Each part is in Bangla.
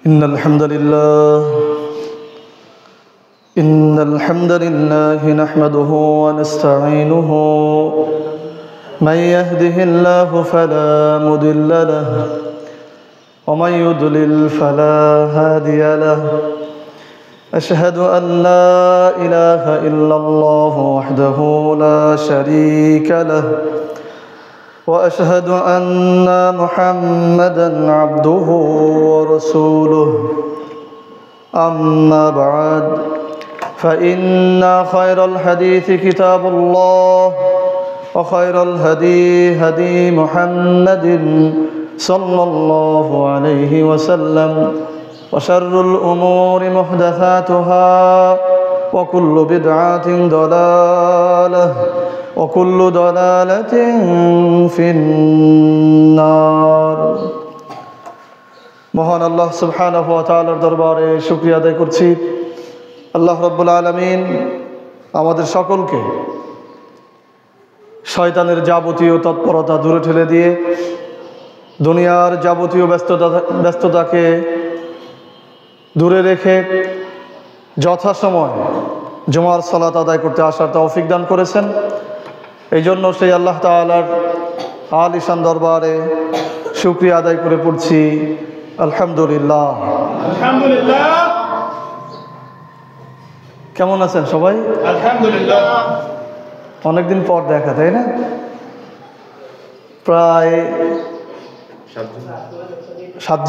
إن الحمد لله نحمده ونستعينه من يهده الله فلا مضل له ومن يضلل فلا هادي له أشهد أن لا إله إلا الله وحده لا شريك له وأشهد أن محمدًا عبده ورسوله أما بعد فإن خير الحديث كتاب الله وخير الهدي هدي محمد صلى الله عليه وسلم وشر الأمور محدثاتها وكل بدعة ضلالة وكل ضلالة في النار। মহান আল্লাহ সুবহানাহু ওয়া তাআলার দরবারে শুকরিয়া আদায় করছি। আল্লাহ রাব্বুল আলামিন আমাদের সকলকে শয়তানের যাবতীয় তৎপরতা দূরে ঠেলে দিয়ে দুনিয়ার যাবতীয় ব্যস্ততাকে দূরে রেখে যথাসময় জুমার সালাত আদায় করতে আসার তৌফিক দান করেছেন। এই জন্য সেই আল্লাহ তাআলার আলিশান দরবারে শুকরিয়া আদায় করে পড়ছি আলহামদুলিল্লাহ। আলহামদুলিল্লাহ। কেমন আছেন সবাই? আলহামদুলিল্লাহ। অনেকদিন পর দেখা, তাই না? প্রায় 7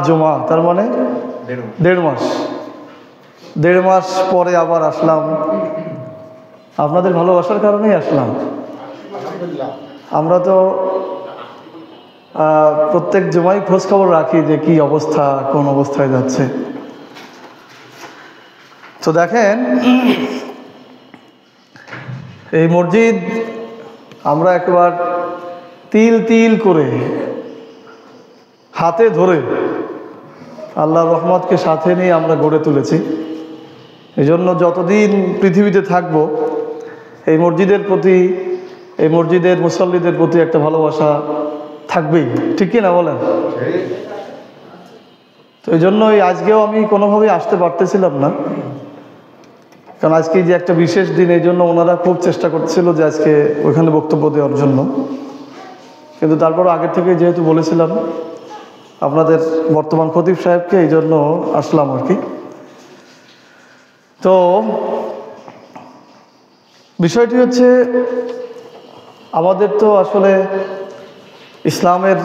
জুমা, তার মানে 1.5 মাস পরে আবার আসলাম। আপনাদের ভালোবাসার কারণেই আসলাম। আমরা তো প্রত্যেক জুমাই খোঁজ খবর রাখি যে কি অবস্থা, কোন অবস্থায় যাচ্ছে। তো দেখেন, এই মসজিদ আমরা একবার তিল তিল করে হাতে ধরে আল্লাহর রহমতকে সাথে নিয়ে আমরা গড়ে তুলেছি। এই জন্য যতদিন পৃথিবীতে থাকব এই মসজিদের প্রতি, এই মসজিদের মুসল্লিদের প্রতি একটা ভালোবাসা থাকবেই, ঠিক কি না বলেন? তো এই জন্যই আজকেও আমি কোনোভাবেই আসতে পারতেছিলাম না, কারণ আজকে যে একটা বিশেষ দিন, এই জন্য ওনারা খুব চেষ্টা করছিল যে আজকে ওইখানে বক্তব্য দেওয়ার জন্য। কিন্তু তারপর আগের থেকে যেহেতু বলেছিলাম আপনাদের বর্তমান খতিব সাহেবকে, এই জন্য আসলাম আর কি। তো বিষয়টি হচ্ছে, আমাদের তো আসলে ইসলামের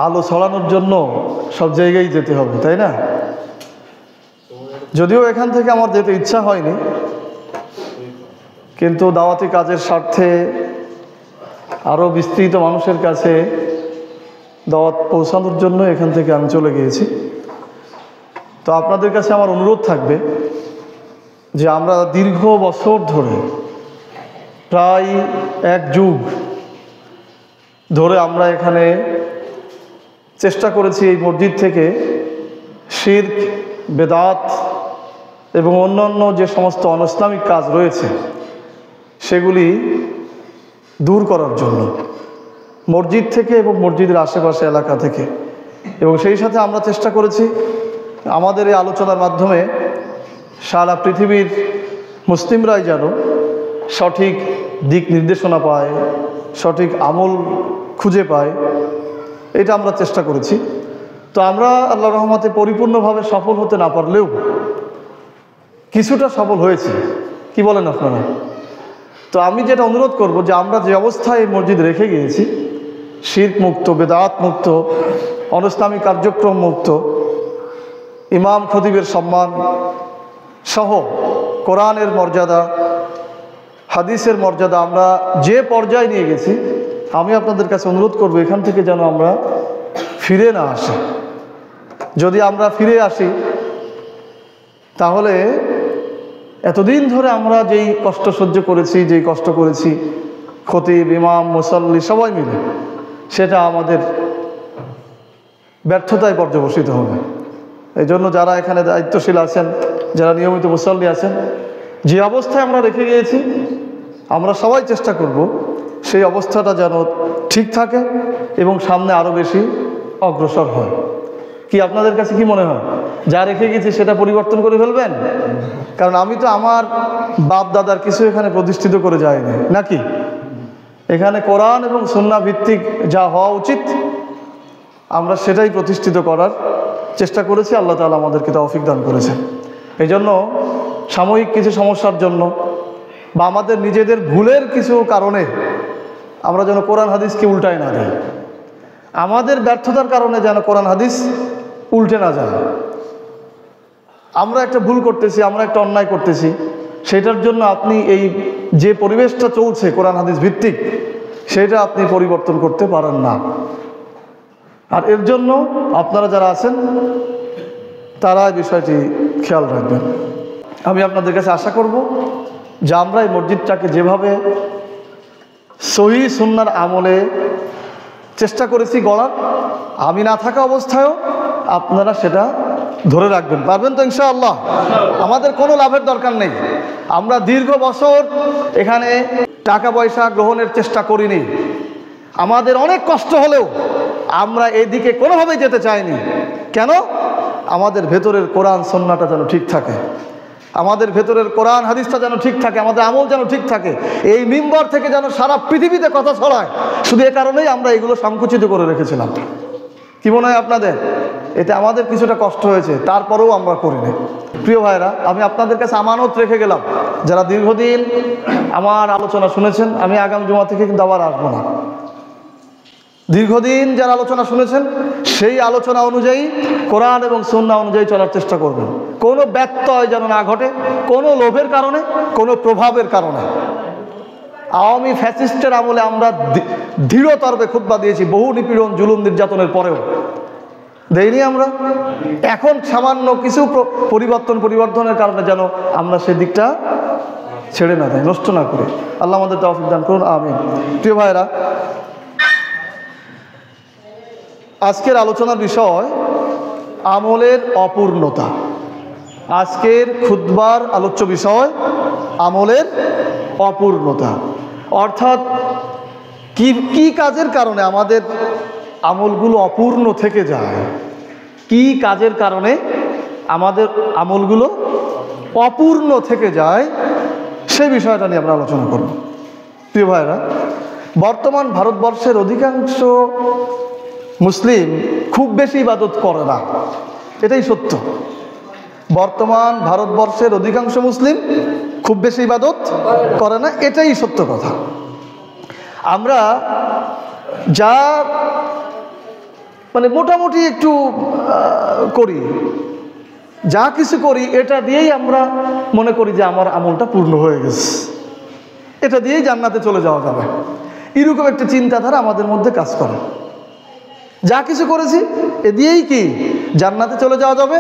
আলো ছড়ানোর জন্য সব জায়গায় যেতে হবে, তাই না? যদিও এখান থেকে আমার যেতে ইচ্ছা হয়নি, কিন্তু দাওয়াতি কাজের স্বার্থে আরও বিস্তৃত মানুষের কাছে দাওয়াত পৌঁছানোর জন্য এখান থেকে আমি চলে গিয়েছি। তো আপনাদের কাছে আমার অনুরোধ থাকবে যে আমরা দীর্ঘ বছর ধরে, প্রায় 1 যুগ ধরে আমরা এখানে চেষ্টা করেছি এই মসজিদ থেকে শিরক, বেদাত এবং অন্যান্য যে সমস্ত অনইসলামিক কাজ রয়েছে সেগুলি দূর করার জন্য মসজিদ থেকে এবং মসজিদের আশেপাশে এলাকা থেকে। এবং সেই সাথে আমরা চেষ্টা করেছি আমাদের এই আলোচনার মাধ্যমে সারা পৃথিবীর মুসলিমরাই যেন সঠিক দিক নির্দেশনা পায়, সঠিক আমল খুঁজে পায়, এটা আমরা চেষ্টা করেছি। তো আমরা আল্লাহর রহমতে পরিপূর্ণভাবে সফল হতে না পারলেও কিছুটা সফল হয়েছি, কি বলেন আপনারা? তো আমি যেটা অনুরোধ করব যে আমরা যে অবস্থায় এই মসজিদ রেখে গিয়েছি, শিরক মুক্ত, বেদাত মুক্ত, অনইসলামিক কার্যক্রম মুক্ত, ইমাম খতিবের সম্মান সহ কোরআনের মর্যাদা, হাদিসের মর্যাদা আমরা যে পর্যায়ে নিয়ে গেছি, আমি আপনাদের কাছে অনুরোধ করব এখান থেকে যেন আমরা ফিরে না আসি। যদি আমরা ফিরে আসি তাহলে এতদিন ধরে আমরা যেই কষ্ট সহ্য করেছি, যেই কষ্ট করেছি খতিব, ইমাম, মুসল্লি সবাই মিলে, সেটা আমাদের ব্যর্থতায় পর্যবসিত হবে। এই জন্য যারা এখানে দায়িত্বশীল আছেন, যারা নিয়মিত মুসল্লি আছেন, যে অবস্থায় আমরা রেখে গিয়েছি আমরা সবাই চেষ্টা করব সেই অবস্থাটা যেন ঠিক থাকে এবং সামনে আরও বেশি অগ্রসর হয়। কি আপনাদের কাছে কি মনে হয়? যা রেখে গেছি সেটা পরিবর্তন করে ফেলবেন? কারণ আমি তো আমার বাপ দাদার কিছু এখানে প্রতিষ্ঠিত করে যাইনি, নাকি? এখানে কোরআন এবং সুন্নাহ ভিত্তিক যা হওয়া উচিত আমরা সেটাই প্রতিষ্ঠিত করার চেষ্টা করেছি। আল্লাহ তাআলা আমাদেরকে তৌফিক দান করেছে। এই জন্য সাময়িক কিছু সমস্যার জন্য বা আমাদের নিজেদের ভুলের কিছু কারণে আমরা যেন কোরআন হাদিসকে উল্টায় না দিই, আমাদের ব্যর্থতার কারণে যেন কোরআন হাদিস উল্টে না যায়। আমরা একটা ভুল করতেছি, আমরা একটা অন্যায় করতেছি, সেটার জন্য আপনি এই যে পরিবেশটা চলছে কোরআন হাদিস ভিত্তিক সেটা আপনি পরিবর্তন করতে পারেন না। আর এর জন্য আপনারা যারা আছেন তারা এই বিষয়টি খেয়াল রাখবেন। আমি আপনাদের কাছে আশা করব যে আমরা এই মসজিদটাকে যেভাবে সহিহ সুন্নাহর আমলে চেষ্টা করেছি গড়ার, আমি না থাকা অবস্থায়ও আপনারা সেটা ধরে রাখবেন। পারবেন তো ইনশাআল্লাহ? আমাদের কোনো লাভের দরকার নেই। আমরা দীর্ঘ বছর এখানে টাকা পয়সা গ্রহণের চেষ্টা করিনি। আমাদের অনেক কষ্ট হলেও আমরা এদিকে কোনোভাবেই যেতে চাইনি। কেন? আমাদের ভেতরের কোরআন সুন্নাহটা যেন ঠিক থাকে, আমাদের ভেতরের কোরআন হাদিসটা যেন ঠিক থাকে, আমাদের আমল যেন ঠিক থাকে। এই মিম্বর থেকে যেন সারা পৃথিবীতে কথা ছড়ায়, শুধু এ কারণেই আমরা এগুলো সংকুচিত করে রেখেছিলাম। কি মনে হয় আপনাদের? এতে আমাদের কিছুটা কষ্ট হয়েছে, তারপরেও আমরা করিনি। প্রিয় ভাইরা, আমি আপনাদের কাছে আমানত রেখে গেলাম, যারা দীর্ঘদিন আমার আলোচনা শুনেছেন, আমি আগামী জুমা থেকে কিন্তু আবার আসবো না। দীর্ঘদিন যারা আলোচনা শুনেছেন সেই আলোচনা অনুযায়ী কোরআন এবং সুন্নাহ অনুযায়ী চলার চেষ্টা করবেন। কোনো ব্যত্যয় যেন না ঘটে, কোনো লোভের কারণে, কোনো প্রভাবের কারণে। আওয়ামী ফ্যাসিস্টের আমলে আমরা দৃঢ়তরবে খুতবা দিয়েছি, বহু নিপীড়ন জুলুম নির্যাতনের পরেও দেইনি আমরা। এখন সামান্য কিছু পরিবর্তনের কারণে যেন আমরা সেদিকটা ছেড়ে না দেয়, নষ্ট না করে। আল্লাহ আমাদের তৌফিক দান করুন, আমিন। প্রিয় ভাইরা, আজকের আলোচনার বিষয় আমলের অপূর্ণতা। আজকের খুতবার আলোচ্য বিষয় আমলের অপূর্ণতা, অর্থাৎ কি কাজের কারণে আমাদের আমলগুলো অপূর্ণ থেকে যায়, কি কাজের কারণে আমাদের আমলগুলো অপূর্ণ থেকে যায়, সেই বিষয়টা নিয়ে আমরা আলোচনা করব। প্রিয় ভাইরা, বর্তমান ভারতবর্ষের অধিকাংশ মুসলিম খুব বেশি ইবাদত করে না, এটাই সত্য। বর্তমান ভারতবর্ষের অধিকাংশ মুসলিম খুব বেশি ইবাদত করে না, এটাই সত্য কথা। আমরা যা মোটামুটি একটু করি, যা কিছু করি, এটা দিয়েই আমরা মনে করি যে আমার আমলটা পূর্ণ হয়ে গেছে, এটা দিয়েই জান্নাতে চলে যাওয়া যাবে। এরকম একটা চিন্তাধারা আমাদের মধ্যে কাজ করে। যা কিছু করেছি এ দিয়েই কি জান্নাতে চলে যাওয়া যাবে।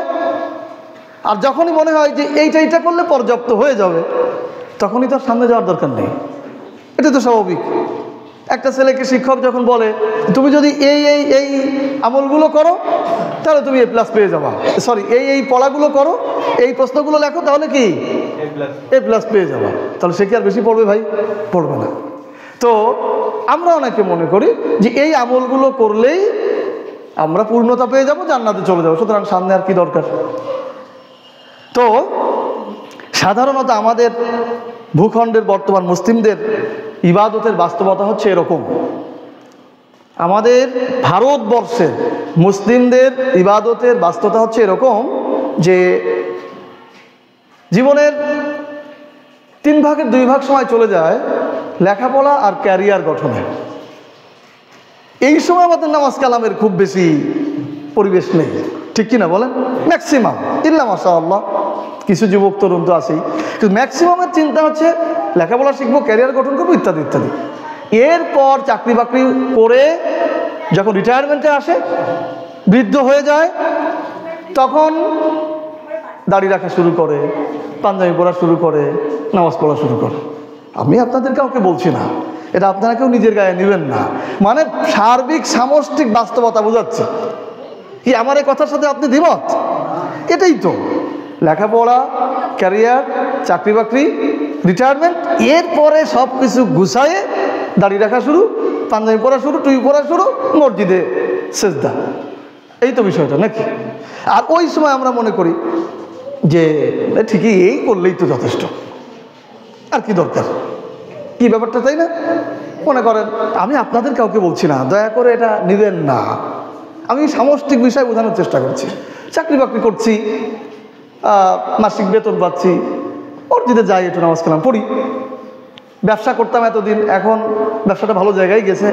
আর যখনই মনে হয় যে এইটা করলে পর্যাপ্ত হয়ে যাবে, তখনই তার সামনে যাওয়ার দরকার নেই। এটা তো স্বাভাবিক। একটা ছেলেকে শিক্ষক যখন বলে তুমি যদি এই আমলগুলো করো তাহলে তুমি A+ পেয়ে যাবা, সরি এই পড়াগুলো করো, এই প্রশ্নগুলো লেখো, তাহলে কি A+ পেয়ে যাবা, তাহলে সে কি আর বেশি পড়বে? ভাই, পড়বে না। তো আমরা অনেকে মনে করি যে এই আমলগুলো করলেই আমরা পূর্ণতা পেয়ে যাব, জান্নাতে চলে যাব, সুতরাং সামনে আর কি দরকার। তো সাধারণত আমাদের ভূখণ্ডের বর্তমান মুসলিমদের ইবাদতের বাস্তবতা হচ্ছে এরকম। আমাদের ভারতবর্ষের মুসলিমদের ইবাদতের বাস্তবতা হচ্ছে এরকম যে জীবনের 3 ভাগের 2 ভাগ সময় চলে যায় লেখাপড়া আর ক্যারিয়ার গঠনে। এই সময় আমাদের নামাজ কালামের খুব বেশি পরিবেশ নেই, ঠিক কিনা বলেন? ম্যাক্সিমাম, ইল্লা মাশাআল্লাহ কিছু যুবক তরুণ তো আছেই, কিন্তু ম্যাক্সিমামের চিন্তা হচ্ছে লেখাপড়া শিখবো, ক্যারিয়ার গঠন করবো, ইত্যাদি ইত্যাদি। এরপর চাকরি বাকরি করে যখন রিটায়ারমেন্টে আসে, বৃদ্ধ হয়ে যায়, তখন দাড়ি রাখা শুরু করে, পাঞ্জাবি পরা শুরু করে, নামাজ পড়া শুরু করে। আমি আপনাদের কাউকে বলছি না, এটা আপনারা কেউ নিজের গায়ে নেবেন না, মানে সার্বিক সামষ্টিক বাস্তবতা বোঝাচ্ছে। কি আমার এই কথার সাথে আপনি দ্বিমত? এটাই তো লেখাপড়া, ক্যারিয়ার, চাকরি বাকরি, রিটায়ারমেন্ট, এরপরে সব কিছু গুছায়ে দাড়ি রাখা শুরু, পাঞ্জাবি পরা শুরু, টুপি পরা শুরু, মসজিদে সেজদা। এই তো বিষয়টা নাকি? আর ওই সময় আমরা মনে করি যে ঠিকই, এই করলেই তো যথেষ্ট, আর কি দরকার, কি ব্যাপারটা, তাই না? মনে করেন, আমি আপনাদের কাউকে বলছি না, দয়া করে এটা নেবেন না, আমি সামষ্টিক বিষয় বোঝানোর চেষ্টা করছি। চাকরি বাকরি করছি, মাসিক বেতন পাচ্ছি, মসজিদে যাই, একটু নামাজ কালাম পড়ি। ব্যবসা করতাম এতদিন, এখন ব্যবসাটা ভালো জায়গায় গেছে,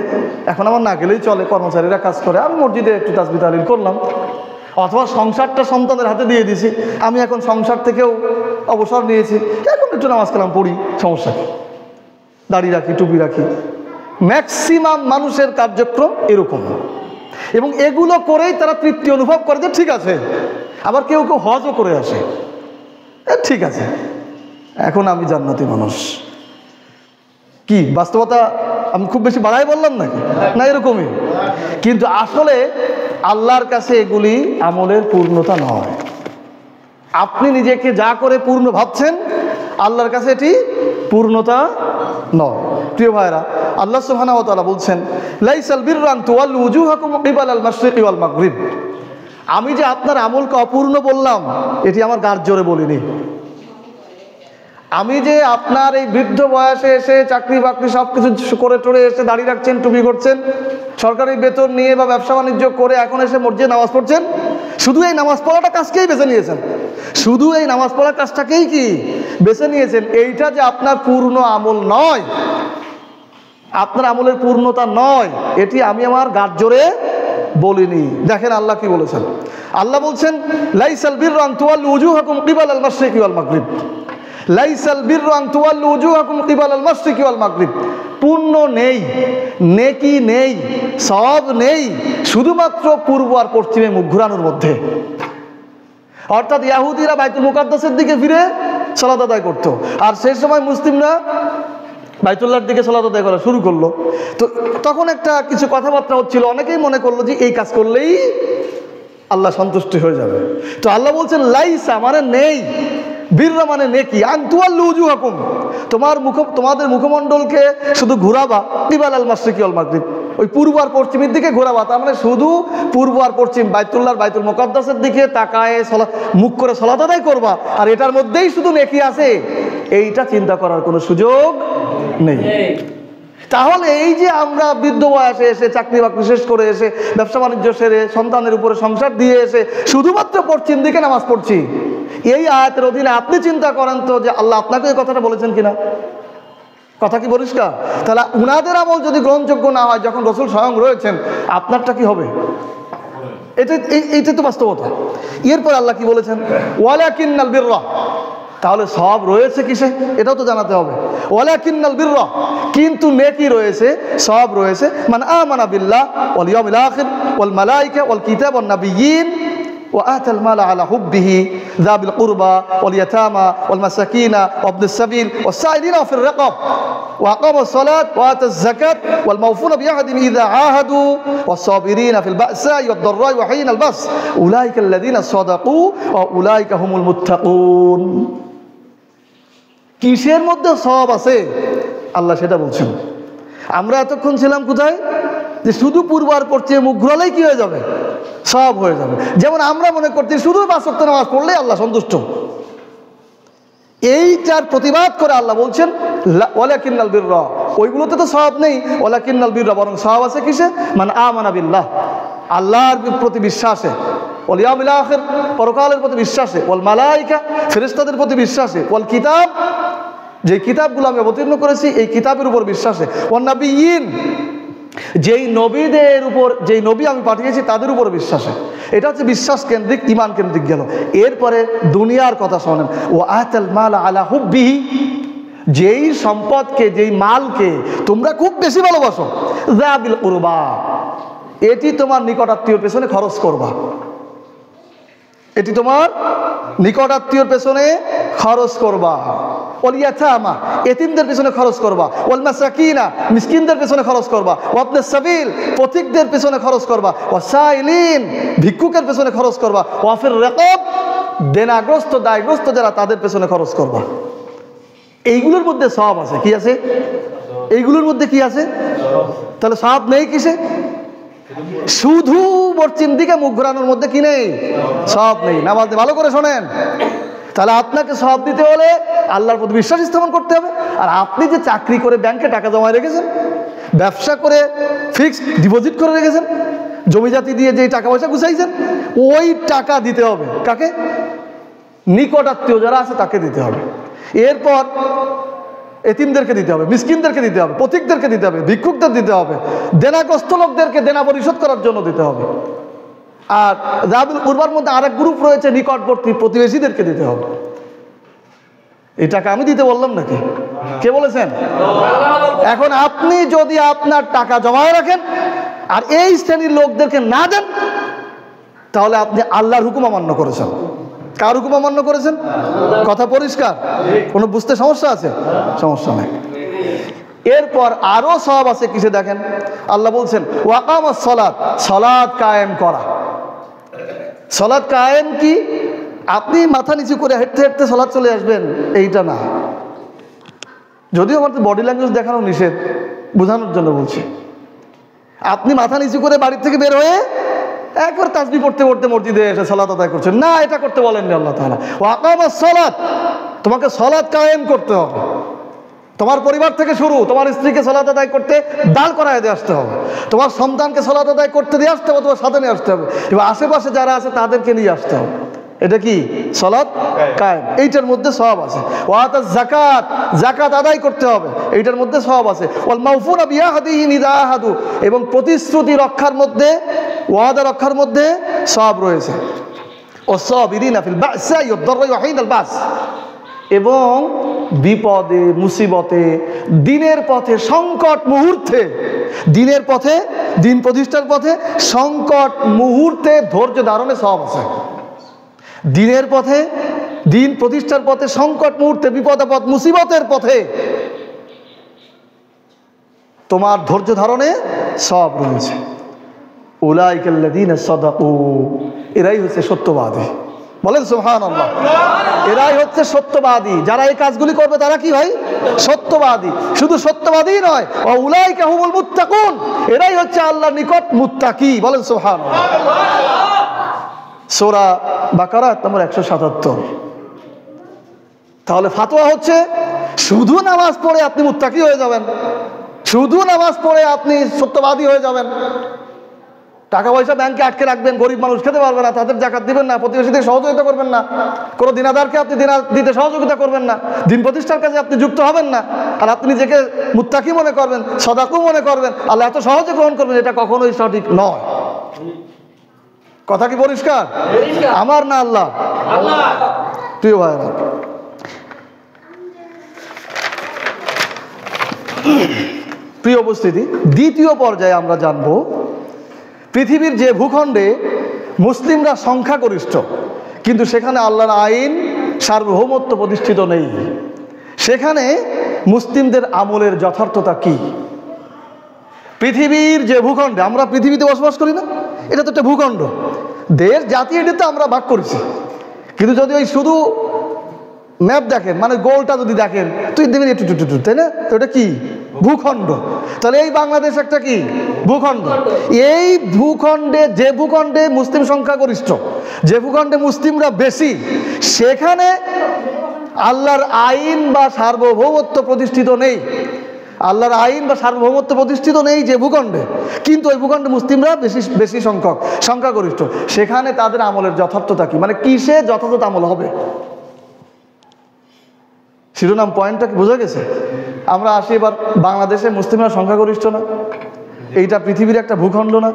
এখন আমার না গেলেই চলে, কর্মচারীরা কাজ করে, আমি মসজিদে একটু তাসবিহ তাহলিল করলাম। অথবা সংসারটা সন্তানের হাতে দিয়ে দিছি, আমি এখন সংসার থেকেও অবসর নিয়েছি, এখন একটু নামাজ কালাম পড়ি, সমস্যা কি? দাড়ি রাখি, টুপি রাখি। ম্যাক্সিমাম মানুষের কার্যক্রম এরকম, এবং এগুলো করেই তারা তৃপ্তি অনুভব করে যে ঠিক আছে। আবার কেউ কেউ হজও করে আসে, ঠিক আছে, এখন আমি জান্নাতি মানুষ। কি বাস্তবতা? আমি খুব বেশি বাড়াই বললাম নাকি? না, এরকমই। কিন্তু আসলে আল্লাহর কাছে এগুলি আমলের পূর্ণতা নয়। আপনি নিজেকে যা করে পূর্ণ ভাবছেন, আল্লাহর কাছে এটি পূর্ণতা নয়। প্রিয় ভাইরা, আল্লাহ সুবহানাহু ওয়া তাআলা বলছেন, লাইসাল বিররা আন তুওয়াল্লু উজুহাকুম কিবালাল মাশরিকি ওয়াল মাগরিব। আমি যে আপনার আমলকে অপূর্ণ বললাম, এটি আমার গার জোরে বলিনি। আমি যে আপনার এই বৃদ্ধ বয়সে এসে চাকরি বাকরি সব কিছু করে টোরে এসে দাঁড়িয়ে রাখছেন, টুপি করছেন, সরকারি বেতন নিয়ে বা ব্যবসা বাণিজ্য করে এখন এসে মসজিদে নামাজ পড়ছেন, শুধু এই নামাজ পড়াটা কাজকেই বেছে নিয়েছেন, শুধু এই নামাজ পড়ার কাজটাকেই কি বেছে নিয়েছেন, এইটা যে আপনার পূর্ণ আমল নয়, আপনার আমলের পূর্ণতা নয়, এটি আমি আমার গার জোরে বলিনি। দেখেন আল্লাহ কি বলেছেন। আল্লাহ বলছেন, লাইসাল বিররা আন তুওয়াল্লু উজুহাকুম কিবালাল মাশরিকি ওয়াল মাগরিব। লাইসাল বিররা আন তুওয়াল্লু উজুহাকুম কিবালাল মাশরিকি ওয়াল মাগরিব। পুণ্য নেই, নেকি নেই, সওয়াব নেই শুধুমাত্র পূর্ব আর পশ্চিমে মুখ ঘুরানোর মধ্যে। অর্থাৎ ইহুদিরা বাইতুল মুকাদ্দাসের দিকে ফিরে সালাত আদায় করতো, আর সেই সময় মুসলিমরা বাইতুল্লাহর দিকে সালাত আদায় করা শুরু করলো। তো তখন একটা কিছু কথাবার্তা হচ্ছিল, অনেকেই মনে করলো যে এই কাজ করলেই আল্লাহ সন্তুষ্টি হয়ে যাবে। তো আল্লাহ বলছেন, লাইসা মানে নেই, বিররা মানে নেকি, আন তুওয়াল্লু উজুহাকুম, তোমাদের মুখমণ্ডলকে শুধু ঘোরাবা কিবালাল মাশরিকি ওয়াল মাগরিব, ওই পূর্ব আর পশ্চিমের দিকে ঘোরাবা, তার মানে শুধু পূর্ব আর পশ্চিম বাইতুল্লাহর বাইতুল মুকাদ্দাসের দিকে তাকায় মুখ করে সালাত আদায় করবা, আর এটার মধ্যেই শুধু নেকি আছে, এইটা চিন্তা করার কোনো সুযোগ নেই। তাহলে এই যে আমরা বৃদ্ধ বয়সে এসে চাকরি বাকরি শেষ করে এসে ব্যবসা বাণিজ্য সেরে সন্তানের উপরে সংসার দিয়ে এসে শুধুমাত্র পশ্চিম দিকে নামাজ পড়ছি, এই আয়াতের অধীনে আপনি চিন্তা করেন তো যে আল্লাহ আপনাকে এই কথাটা বলেছেন কিনা? কথা কি পরিষ্কার? তাহলে উনাদের আমল যদি গ্রহণযোগ্য না হয়, যখন রাসূল স্বয়ং রয়েছেন, আপনারটা কি হবে? এইটা তো বাস্তবতা। এরপর আল্লাহ কি বলেছেন? ওয়ালাকিন্নাল বিররা, তাহলে সব রয়েছে কিসে, এটাও তো জানাতে হবে। ওয়ালাকিন্নাল বিররা, কিন্তু নেকি রয়েছে, সব রয়েছে, মান আমানা বিল্লাহ ওয়াল ইয়াউমিল আখির ওয়াল মালায়েকা ওয়াল কিতাব ওয়ান নাবিয়্যিন ওয়া আতাল মাল আলা হুব্বিহি যাবিল কুরবা ওয়াল ইয়াতামা ওয়াল মাসাকিনা ওয়া ইবনিস সাবিল ওয়াস সাইলিনা ফির রিকাব ওয়া আকামাস সালাত ওয়া আতাজ যাকাত ওয়াল মাওফুনা বিআহদিহিম ইযা আহাদু ওয়াস সাবিরিনা ফিল বা'সাই ওয়াদ দাররাই ওয়া হিনাল বাস উলাইকা আল্লাযীনা সাদাকু ওয়া উলাইকা হুমুল মুত্তাকুন। কিসের মধ্যে সব আছে আল্লাহ সেটা বলছেন। আমরা এতক্ষণ ছিলাম কোথায়? যে শুধু পূর্ব আর পশ্চিমে মুখ ঘোরালেই কি হয়ে যাবে? সব হয়ে যাবে। যেমন আমরা মনে করছি শুধু 5 ওয়াক্ত নামাজ পড়লেই আল্লাহ সন্তুষ্ট। এইটার প্রতিবাদ করে আল্লাহ বলছেন, ওয়ালাকিন্নাল বিররা, ওইগুলোতে তো সওয়াব নেই, ওয়ালাকিন্নাল বিররা, বরং সওয়াব আছে কিসে? মান আমানা বিল্লাহ, আল্লাহর প্রতি বিশ্বাসে, ওয়াল ইয়াউমিল আখির, পরকালের প্রতি বিশ্বাসে, ওয়াল মালায়েকা, ফেরেশতাদের প্রতি বিশ্বাসে, ওয়াল কিতাব, যে কিতাবগুলো আমি অবতীর্ণ করেছি এই কিতাবের উপর বিশ্বাসে, ওয়ান নাবিয়্যিন, যেই নবীদের উপর, যেই নবী আমি পাঠিয়েছি তাদের উপর বিশ্বাসে। এটা হচ্ছে বিশ্বাস কেন্দ্রিক, ইমান কেন্দ্রিক গেল। এরপরে দুনিয়ার কথা শোনেন, ও আতাল মাল আলা হুব্বিহি, যেই সম্পদকে, যেই মালকে তোমরা খুব বেশি ভালোবাসো, যাবিল কুরবা, এটি তোমার নিকটাত্মীয়র পেছনে খরচ করবা, এটি তোমার নিকটাত্মীয়র পেছনে খরচ করবা, ওয়াল ইয়াতামা, এতিমদের পেছনে খরচ করবা, ওয়াল মাসাকিনা, মিসকিনদের পেছনে খরচ করবা, ওয়া ইবনিস সাবিল, পথিকদের পেছনে খরচ করবা, ওয়া সাইলিন, ভিক্ষুকের পেছনে খরচ করবা, ওয়া ফির রিকাব, দেনাগ্রস্ত দায়গ্রস্ত যারা তাদের পেছনে খরচ করবা। এইগুলোর মধ্যে সওয়াব আছে। কি আছে? এইগুলোর মধ্যে কি আছে? তাহলে সওয়াব নেই কিসে? শুধু পশ্চিম দিকে মুখ ঘোরানোর মধ্যে কি নেই? সওয়াব নেই। নামাজ ভালো করে শোনেন, তাহলে আপনাকে সওয়াব দিতে হলে আল্লাহর প্রতি বিশ্বাস স্থাপন করতে হবে। আর আপনি যে চাকরি করে ব্যাংকে টাকা জমা রেখেছেন, ব্যবসা করে ফিক্সড ডিপোজিট করে রেখেছেন, জমি জাতি দিয়ে যে টাকা পয়সা গুছাইছেন, ওই টাকা দিতে হবে কাকে? নিকট আত্মীয় যারা আছে তাকে দিতে হবে। এরপর এতিমদেরকে দিতে হবে, মিসকিনদেরকে দিতে হবে, পথিকদেরকে দিতে হবে, ভিক্ষুকদের দিতে হবে, দেনাগ্রস্ত লোকদেরকে দেনা পরিশোধ করার জন্য দিতে হবে। আর যাবিল কুরবার মধ্যে আরেক গ্রুপ রয়েছে, নিকটবর্তী প্রতিবেশীদেরকে দিতে হবে। এই টাকা আমি দিতে বললাম নাকি? কে বলেছেন? এখন আপনি যদি আপনার টাকা জমায় রাখেন আর এই শ্রেণীর লোকদেরকে না দেন, তাহলে আপনি আল্লাহর হুকুম অমান্য করেছেন। কার হুকুম অমান্য করেছেন? কথা পরিষ্কার? কোনো বুঝতে সমস্যা আছে? সমস্যা নেই। এরপর আরো সওয়াব আছে কিসে দেখেন, আল্লাহ বলছেন ওয়াকামাস সালাত, সালাত কায়েম করা। সালাত কায়েম কি আপনি মাথা নিচু করে হেঁটতে হেঁটতে সালাত চলে আসবেন এইটা না। যদিও আমার বডি ল্যাঙ্গুয়েজ দেখানো নিষেধ, বোঝানোর জন্য বলছি। আপনি মাথা নিচু করে বাড়ি থেকে বের হয়ে একবার তাসবিহ পড়তে পড়তে মসজিদে এসে সালাত আদায় করছেন না, এটা করতে বলেননি আল্লাহ তাআলা। ওয়াকামাস সালাত, তোমাকে সালাত কায়েম করতে হবে। তোমার পরিবার থেকে শুরু, তোমার স্ত্রীকে সালাত আদায় করতে দাঁড় করায় দিয়ে আসতে হবে, তোমার সন্তানকে সালাত আদায় করতে দিয়ে আসতে হবে, তোমার সাথে নিয়ে আসতে হবে, এবার আশেপাশে যারা আছে তাদেরকে নিয়ে আসতে হবে। এটা কি? সালাত কায়েম। এইটার মধ্যে সওয়াব আছে। ওয়াতাজ যাকাত, যাকাত আদায় করতে হবে, এইটার মধ্যে সওয়াব আছে। ওয়াল মাউফুনা বিআহদিহিম ইযা আহাদু, এবং প্রতিশ্রুতি রক্ষার মধ্যে, ওয়াদা রক্ষার মধ্যে সওয়াব রয়েছে। ওয়াস-সাবিরিনা ফিল বা'সাই ওয়াদ-দাররাই ওয়া হিনাল বাস, এবং বিপদে মুসিবতে, দিনের পথে সংকট মুহূর্তে, দিনের পথে, দিন প্রতিষ্ঠার পথে সংকট মুহূর্তে ধৈর্য ধারণে সওয়াব আছে। দিনের পথে, দিন প্রতিষ্ঠার পথে সংকট মুহূর্তে, বিপদ আপদ মুসিবতের পথে তোমার ধৈর্য ধারণে সওয়াব রয়েছে। উলাইকাল্লাযীনা সাদাকু, এরাই হচ্ছে সত্যবাদী। বলেন সুবহানাল্লাহ। এরাই হচ্ছে সত্যবাদী। যারা এই কাজগুলি করবে তারা কি ভাই? সত্যবাদী। শুধু সত্যবাদী নয়, ওয়া উলাইকা হুমুল মুত্তাকুন, এরাই হচ্ছে আল্লাহর নিকট মুত্তাকি। বলেন সুবহানাল্লাহ। সূরা বাকারা নম্বর 177। তাহলে ফাতোয়া হচ্ছে শুধু নামাজ পড়ে আপনি মুত্তাকি হয়ে যাবেন, শুধু নামাজ পড়ে আপনি সত্যবাদী হয়ে যাবেন, টাকা পয়সা ব্যাংকে আটকে রাখবেন, গরিব মানুষ খেতে পারবে না, তাদের যাকাত দিবেন না, প্রতিবেশীদের সহযোগিতা করবেন না, কোনো দিনাদারকে আপনি দিতে সহযোগিতা করবেন না, দিন প্রতিষ্ঠার কাজে আপনি যুক্ত হবেন না, আর আপনি নিজেকে মুত্তাকি মনে করবেন, সদাকু মনে করবেন, আল্লাহ এত সহজে গ্রহণ করবেন, এটা কখনোই সঠিক নয়। কথা কি পরিষ্কার? আমার না আল্লাহ? প্রিয় ভাইরা, প্রিয় উপস্থিতি, দ্বিতীয় পর্যায়ে আমরা জানবো পৃথিবীর যে ভূখণ্ডে মুসলিমরা সংখ্যাগরিষ্ঠ কিন্তু সেখানে আল্লাহর আইন সার্বভৌমত্ব প্রতিষ্ঠিত নেই, সেখানে মুসলিমদের আমলের যথার্থতা কি? পৃথিবীর যে ভূখণ্ডে, আমরা পৃথিবীতে বসবাস করি না, এটা তো একটা ভূখণ্ড, দেশ জাতি, এটাতে আমরা ভাগ করেছি। কিন্তু যদি ওই শুধু ম্যাপ দেখেন, মানে গোলটা যদি দেখেন, তুই দেবেন একটু টুটু, তাই না? তো এটা কি? ভূখণ্ড। তাহলে এই বাংলাদেশ একটা কি? ভূখণ্ড। এই ভূখণ্ডে, যে ভূখণ্ডে মুসলিম সংখ্যাগরিষ্ঠ, যে ভূখণ্ডে মুসলিমরা বেশি, সেখানে আল্লাহর আইন বা সার্বভৌমত্ব প্রতিষ্ঠিত নেই। আল্লাহর আইন বা সার্বভৌমত্ব প্রতিষ্ঠিত নেই যে ভূখণ্ডে, কিন্তু ওই ভূখণ্ডে মুসলিমরা বেশি সংখ্যাগরিষ্ঠ, সেখানে তাদের আমলের যথার্থতা কি? মানে কিসে যথাযথ আমল হবে? শিরোনাম পয়েন্টটা কি বোঝা গেছে? আমরা আসি এবার বাংলাদেশে মুসলিমরা সংখ্যাগরিষ্ঠ না, এইটা পৃথিবীর একটা ভূখণ্ড না,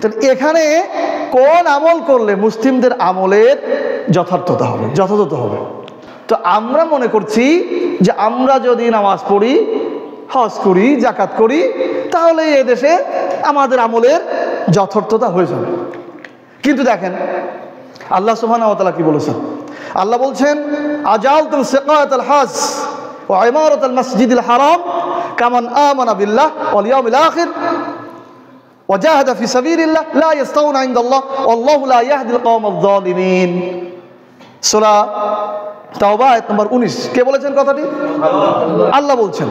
তাহলে এখানে কোন আমল করলে মুসলিমদের আমলের যথার্থতা হবে, যথাযথ হবে? তো আমরা মনে করছি যে আমরা যদি নামাজ পড়ি, হজ করি, যাকাত করি, তাহলে এই দেশে আমাদের আমলের যথার্থতা হয়ে যাবে। কিন্তু দেখেন আল্লাহ সুবহানাহু ওয়া তাআলা কি বলেছেন? আল্লাহ বলছেন আজালতুল সিকায়াতুল হজ ওয়া ইমারাতুল মসজিদিল হারাম কামান আমানা বিল্লাহ ওয়াল ইয়াউমিল আখির ওয়া জাহাদা ফি সাবিলিল্লাহ লা ইয়াস্তাউনা ইনদাল্লাহ ওয়াল্লাহু লা ইয়াহদিল কওমাজ যালিমিন। সূরা তাওবা আয়াত নম্বর 19। কে বলেছেন কথাটি? আল্লাহ বলছেন।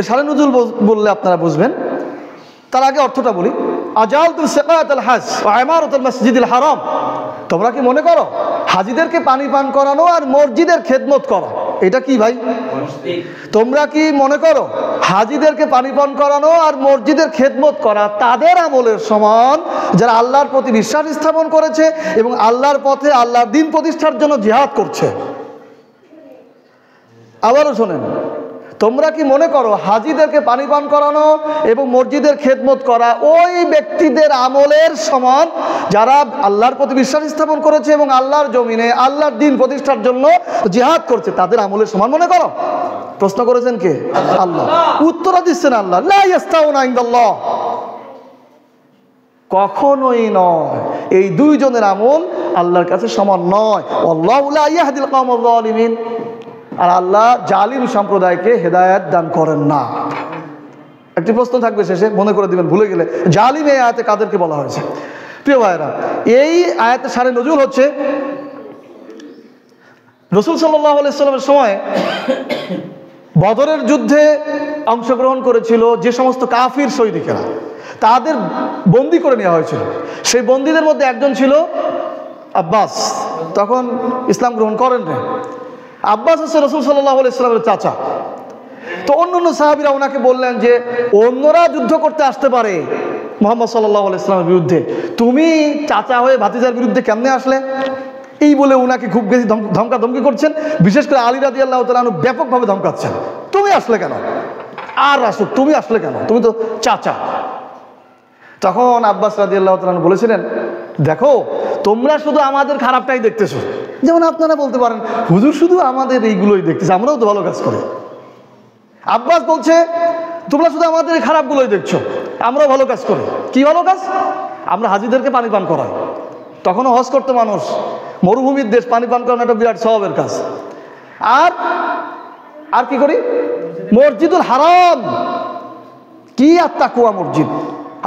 শানে নুজুল বললে আপনারা বুঝবেন। তার আগে অর্থটা বলি, আজালতুল সিকায়াতুল হাজ ওয়া ইমারাতুল মসজিদিল হারাম, তোমরা কি মনে করো হাজিদেরকে পানি পান করানো আর মসজিদের খেদমত করা এটা কি ভাই? তোমরা কি মনে করো হাজিদেরকে পানি পান করানো আর মসজিদের খেদমত করা তাদের আমলের সমান যারা আল্লাহর প্রতি বিশ্বাস স্থাপন করেছে এবং আল্লাহর পথে আল্লাহর দ্বীন প্রতিষ্ঠার জন্য জিহাদ করছে? আবারও শোনেন, তোমরা কি মনে করো হাজিদেরকে পানি পান করানো এবং মসজিদের খেদমত করা ওই ব্যক্তিদের আমলের সমান যারা আল্লাহর প্রতি বিশ্বাস স্থাপন করেছে এবং আল্লাহর জমিনে আল্লাহর দ্বীন প্রতিষ্ঠার জন্য জিহাদ করছে তাদের আমলের সমান মনে করো? প্রশ্ন করেছেন কে? আল্লাহ। উত্তর দিচ্ছেন আল্লাহ, লা ইয়াস্তাউনা ইনদাল্লাহ, কখনোই নয়। এই দুইজনের আমল আল্লাহর কাছে সমান নয়। আল্লাহু লা ইয়াহদিল কওমাজ জালিমিন, আর আল্লাহ জালিম সম্প্রদায়কে হেদায়েত দান করেন না। একটি প্রশ্ন থাকবে শেষে, মনে করে দিবেন ভুলে গেলে, জালিম এই আয়াতে কাদেরকে বলা হয়েছে? প্রিয় ভাইরা, এই আয়াতে সারে নজুল হচ্ছে রাসূল সাল্লাল্লাহু আলাইহি ওয়াসাল্লামের সময় বদরের যুদ্ধে অংশগ্রহণ করেছিল যে সমস্ত কাফির সৈনিকেরা, তাদের বন্দী করে নেওয়া হয়েছিল। সেই বন্দীদের মধ্যে একজন ছিল আব্বাস, তখন ইসলাম গ্রহণ করেন না। আব্বাস হচ্ছে রাসূল সাল্লাল্লাহু আলাইহি ওয়াসাল্লামের চাচা। তো অন্যান্য সাহাবীরা ওনাকে বললেন যে অন্যরা যুদ্ধ করতে আসতে পারে মুহাম্মদ সাল্লাল্লাহু আলাইহি ওয়াসাল্লামের বিরুদ্ধে, তুমি চাচা হয়ে ভাতিজার বিরুদ্ধে কেমনে আসলে? এই বলে ওনাকে খুব বেশি ধমকাধমকি করছেন। বিশেষ করে আলী রাদিয়াল্লাহু তাআলা আনহু ব্যাপকভাবে ধমকাচ্ছেন, তুমি আসলে কেন? আর রাসূল তুমি আসলে কেন? তুমি তো চাচা। তখন আব্বাস রাদিয়াল্লাহু তাআলা আনহু বলেছিলেন, দেখো তোমরা শুধু আমাদের খারাপটাই দেখতেছো। যেমন আপনারা বলতে পারেন হুজুর শুধু আমাদের এইগুলোই দেখতেছে, আমরাও তো ভালো কাজ করি। আব্বাস বলছে তোমরা শুধু আমাদের এই খারাপগুলোই দেখছো, আমরাও ভালো কাজ করি। কি ভালো কাজ? আমরা হাজিদেরকে পানি পান করাই। তখনও হজ করতো মানুষ, মরুভূমির দেশ, পানি পান করানো একটা বিরাট স্বভাবের কাজ। আর কি করি? মসজিদুল হারাম, কি আত্মাকুয়া মসজিদ,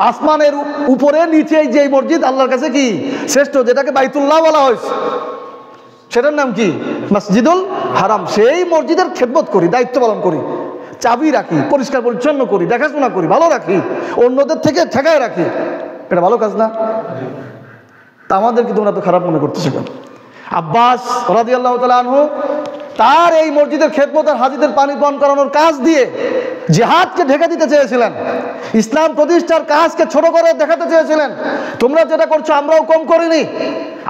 আসমানের উপরে নিচে যে মসজিদ আল্লাহর কাছে কি শ্রেষ্ঠ, যেটাকে বাইতুল্লাহ বলা হয়েছে, সেটার নাম কি? মসজিদুল হারাম। সেই মসজিদের খেদমত করি, দায়িত্ব পালন করি, চাবি রাখি, পরিষ্কার পরিচ্ছন্ন করি, দেখাশোনা করি, ভালো রাখি, অন্যদের থেকে ঠেকায় রাখি। এটা ভালো কাজ না? তা আমাদের কি তোমরা তো খারাপ মনে করতেছো কেন? আব্বাস রাদিয়াল্লাহু তাআলা আনহু তার এই মসজিদের খেদমত আর হাজিদের পানি পান করানোর কাজ দিয়ে জিহাদকে ঢেকে দিতে চেয়েছিলেন, ইসলাম প্রতিষ্ঠার কাজকে ছোট করে দেখাতে চেয়েছিলেন। তোমরা যেটা করছো আমরাও কম করিনি।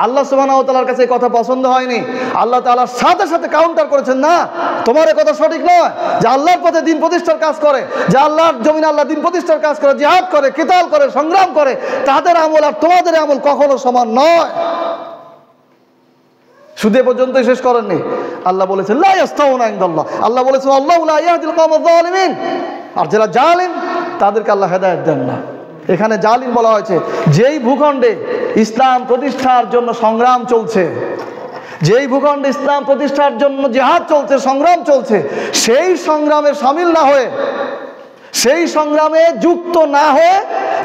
আল্লাহ সুবহানাহু ওয়া তাআলার কাছে এই কথা পছন্দ হয়নি। আল্লাহ তাআলার সাথে সাথে কাউন্টার করেছেন, না তোমার এই কথা সঠিক নয়। যে আল্লাহর পথে দ্বীন প্রতিষ্ঠার কাজ করে, যে আল্লাহর জমিনে আল্লাহ দ্বীন প্রতিষ্ঠার কাজ করে, জিহাদ করে, কিতাল করে, সংগ্রাম করে, তাদের আমল আর তোমাদের আমল কখনো সমান নয়। শুধু এ পর্যন্তই শেষ করেননি, আল্লাহ বলেছেন লা ইয়াস্তাউনা ইনদাল্লাহ, আল্লাহ বলেছেন আল্লাহু লা ইয়াহদিল কওমাজ জালিমিন, আর যারা জালিম তাদেরকে আল্লাহ হেদায়েত দেন না। এখানে জালিম বলা হয়েছে যেই ভূখণ্ডে ইসলাম প্রতিষ্ঠার জন্য সংগ্রাম চলছে, যেই ভূখণ্ডে ইসলাম প্রতিষ্ঠার জন্য জিহাদ চলছে, সংগ্রাম চলছে, সেই সংগ্রামে শামিল না হয়ে, সেই সংগ্রামে যুক্ত না হয়ে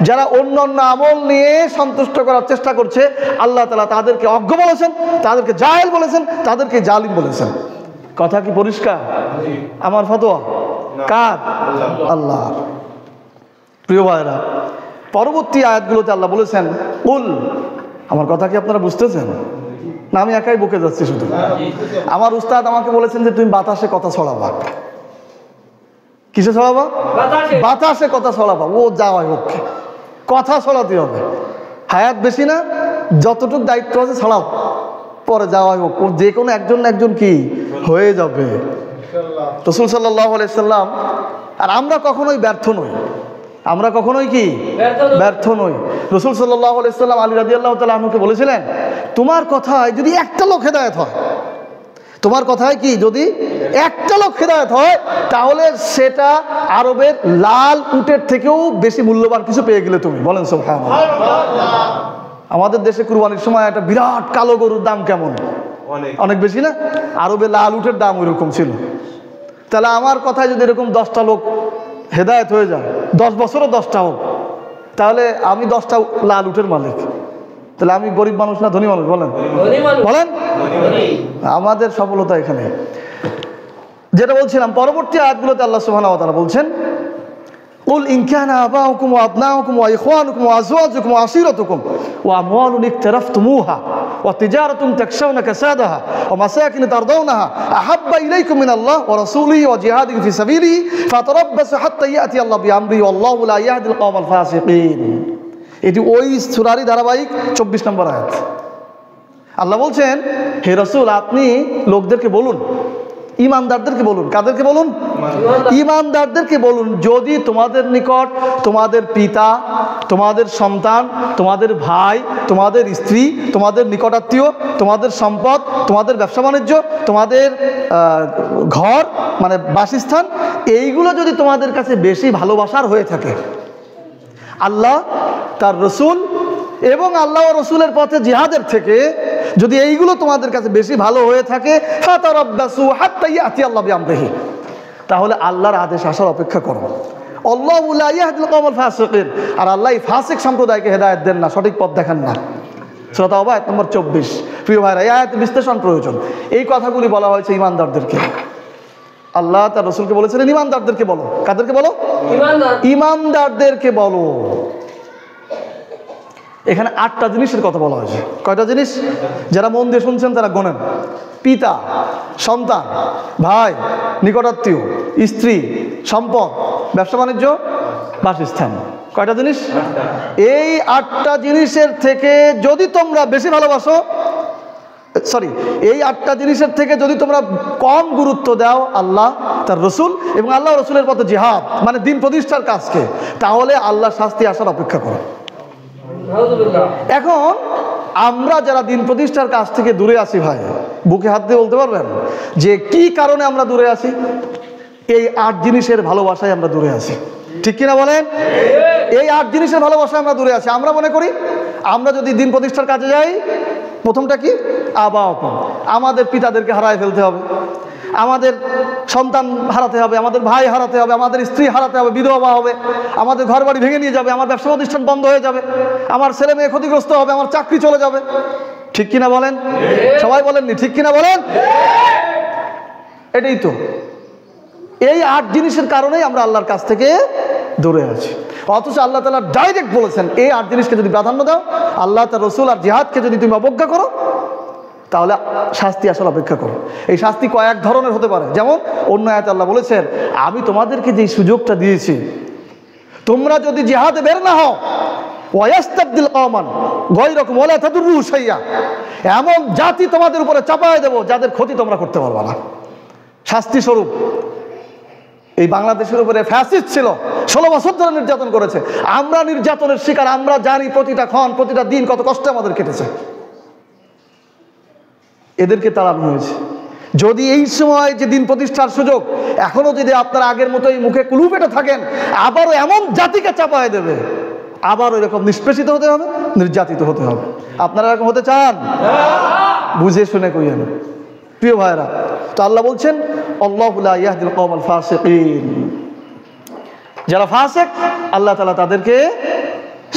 যারা অন্য অন্য আমল নিয়ে সন্তুষ্ট করার চেষ্টা করছে, আল্লাহ তাআলা তাদেরকে অজ্ঞ বলেছেন, তাদেরকে জাহেল বলেছেন, তাদেরকে জালিম বলেছেন। কথা কি পরিষ্কার? আমার ফতোয়া কার? আল্লাহ। প্রিয় ভাইরা, পরবর্তী আয়াতগুলোতে আল্লাহ বলেছেন কুল, আমার কথা কি আপনারা বুঝতেছেন না? আমি একাই বকে যাচ্ছি শুধু। আমার উস্তাদ আমাকে বলেছেন যে তুমি বাতাসে কথা ছড়াবা। কিসে ছড়াবা? বাতাসে কথা ছড়াবা। ও যাওয়াই ওকে, কথা ছড়াতে হবে। হায়াত বেশি না, যতটুকু দায়িত্ব আছে ছড়াও, পরে যাওয়াই হোক, যে কোনো একজন না একজন কি হয়ে যাবে। রাসূল সাল্লাল্লাহু আলাইহি সাল্লাম, আর আমরা কখনোই ব্যর্থ নই, আমরা কখনোই কি ব্যর্থ নই। রাসূল সাল্লাল্লাহু আলাইহি সাল্লাম আলী রাদিয়াল্লাহু তাআলা আনহুকে বলেছিলেন, তোমার কথায় যদি একটা লোক হেদায়েত হয়, তোমার কথায় কি যদি একটা লোক হেদায়েত হয়, তাহলে সেটা আরবের লাল উটের থেকেও বেশি মূল্যবান কিছু পেয়ে গেলে তুমি। বলেন সুবহানাল্লাহ। আমাদের দেশে কুরবানির সময় একটা বিরাট কালো গরুর দাম কেমন? অনেক বেশি না? আরবে লাল উটের দাম ওইরকম ছিল। তাহলে আমার কথায় যদি এরকম 10টা লোক হেদায়েত হয়ে যায়, 10 বছরও 10টা হোক, তাহলে আমি 10টা লাল উটের মালিক। তাহলে আমি গরিব মানুষ না ধনী মানুষ? বলেন বলেন। আমাদের সফলতা এখানে। যেটা বলছিলাম, পরবর্তী আয়াতগুলোতে আল্লাহ সুবহানাহু ওয়া তাআলা বলছেন قل إن كان آباؤكم وأبناؤكم وإخوانكم وأزواجكم وعشيرتكم وأموال اقترفتموها وتجارة تخشون كسادها ومساكن ترضونها أحب إليكم من الله ورسوله وجهاد في سبيله فتربصوا حتى يأتي الله بأمره والله لا يهدي القوم الفاسقين। এটি ওই সূরারই ধারাবাহিক 24 নম্বর আয়াত। আল্লাহ বলছেন, হে রাসূল, আপনি লোকদেরকে বলুন, ইমানদারদেরকে বলুন। কাদেরকে বলুন? ইমানদারদেরকে বলুন, যদি তোমাদের নিকট তোমাদের পিতা, তোমাদের সন্তান, তোমাদের ভাই, তোমাদের স্ত্রী, তোমাদের নিকটাত্মীয়, তোমাদের সম্পদ, তোমাদের ব্যবসা বাণিজ্য, তোমাদের ঘর মানে বাসস্থান, এইগুলো যদি তোমাদের কাছে বেশি ভালোবাসার হয়ে থাকে, আল্লাহ, তার রসুল এবং আল্লাহ ও রসুলের পথে জিহাদের থেকে যদি এইগুলো তোমাদের কাছে বেশি ভালো হয়ে থাকে, ফাতারাব্বাসু হাত্তা ইয়াতি আল্লাহ বিআমরিহি, তাহলে আল্লাহর আদেশ আসার অপেক্ষা করো। আল্লাহু লা ইয়াহদিল কওমাল ফাসিকিন, আর আল্লাহ ফাসিক সম্প্রদায়কে হেদায়েত দেন না, সঠিক পথ দেখান না। সূরা তাওবা আয়াত নম্বর 24। প্রিয় ভাইরা, এই আয়াতে বিশ্লেষণ প্রয়োজন। এই কথাগুলি বলা হয়েছে ইমানদারদেরকে। আল্লাহ তার রসুলকে বলেছিলেন ইমানদারদেরকে বলো। কাদেরকে বলো? ইমানদারদেরকে বলো। এখানে 8টা জিনিসের কথা বলা হয়েছে। কয়টা জিনিস? যারা মন দিয়ে শুনছেন তারা গোনেন। পিতা, সন্তান, ভাই, নিকটাত্মীয়, স্ত্রী, সম্পদ, ব্যবসা বাণিজ্য, বাসস্থান। কয়টা জিনিস? এই 8টা জিনিসের থেকে যদি তোমরা বেশি ভালোবাসো, এই 8টা জিনিসের থেকে যদি তোমরা কম গুরুত্ব দাও আল্লাহ, তার রসুল এবং আল্লাহ রসুলের পথে জিহাদ মানে দিন প্রতিষ্ঠার কাজকে, তাহলে আল্লাহ শাস্তি আসার অপেক্ষা করো। এখন আমরা যারা দিন প্রতিষ্ঠার কাজ থেকে দূরে আছি, ভাই, বুকে হাত দিয়ে বলতে পারবেন যে কি কারণে আমরা দূরে আছি? এই 8 জিনিসের ভালোবাসায় আমরা দূরে আছি। ঠিক কিনা বলেন? এই 8 জিনিসের ভালোবাসায় আমরা দূরে আছি। আমরা মনে করি আমরা যদি দিন প্রতিষ্ঠার কাজে যাই, প্রথমটা কি? আবাউকুম, আমাদের পিতাদেরকে হারায় ফেলতে হবে, আমাদের সন্তান হারাতে হবে, আমাদের ভাই হারাতে হবে, আমাদের স্ত্রী হারাতে হবে, বিধবা হবে, আমাদের ঘর বাড়ি ভেঙে নিয়ে যাবে, আমার ব্যবসা প্রতিষ্ঠান বন্ধ হয়ে যাবে, আমার ছেলে মেয়ে ক্ষতিগ্রস্ত হবে, আমার চাকরি চলে যাবে। ঠিক কিনা বলেন? সবাই বলেননি ঠিক কিনা বলেন? এটাই তো, এই 8 জিনিসের কারণেই আমরা আল্লাহর কাছ থেকে দূরে আছি। অথচ আল্লাহ তাআলা ডাইরেক্ট বলেছেন, এই 8 জিনিসকে যদি প্রাধান্য দাও, আল্লাহ তার রসুল আর জিহাদকে যদি তুমি অবজ্ঞা করো, তাহলে শাস্তি আসার অপেক্ষা করো। এই শাস্তি কয়েক ধরনের হতে পারে। যেমন অন্য আয়াতে আল্লাহ বলেছেন, আমি তোমাদেরকে যে সুযোগটা দিয়েছি, তোমরা যদি জিহাদে বের না হও, ওয়ায়াস্তাবদিল কওমান গায়রাকুম ওয়ালা তাদুররুহু শাইআ, এমন জাতি তোমাদের উপরে চাপায় দেব যাদের ক্ষতি তোমরা করতে পারবে না। শাস্তি স্বরূপ এই বাংলাদেশের উপরে ফ্যাসিস্ট ছিল, 16 বছর ধরে নির্যাতন করেছে। আমরা নির্যাতনের শিকার, আমরা জানি প্রতিটা ক্ষণ প্রতিটা দিন কত কষ্টে আমাদের কেটেছে। এদেরকে তাড়ানো হয়েছে। যদি এই সময় যে দিন প্রতিষ্ঠার সুযোগ, এখনো যদি আপনারা আগের মতোই মুখে কুলু পেটে থাকেন, আবারও এমন জাতিকে চাপায় দেবে, আবারও এরকম নিষ্পেষিত হতে হবে, নির্যাতিত হতে হবে। আপনারা এরকম হতে চান? বুঝে শুনে কইয়েন। প্রিয় ভাইরা, তো আল্লাহ বলছেন, আল্লাহু লা ইয়াহদিল কওমাল ফাসিকিন, যারা ফাসিক আল্লাহ তাআলা তাদেরকে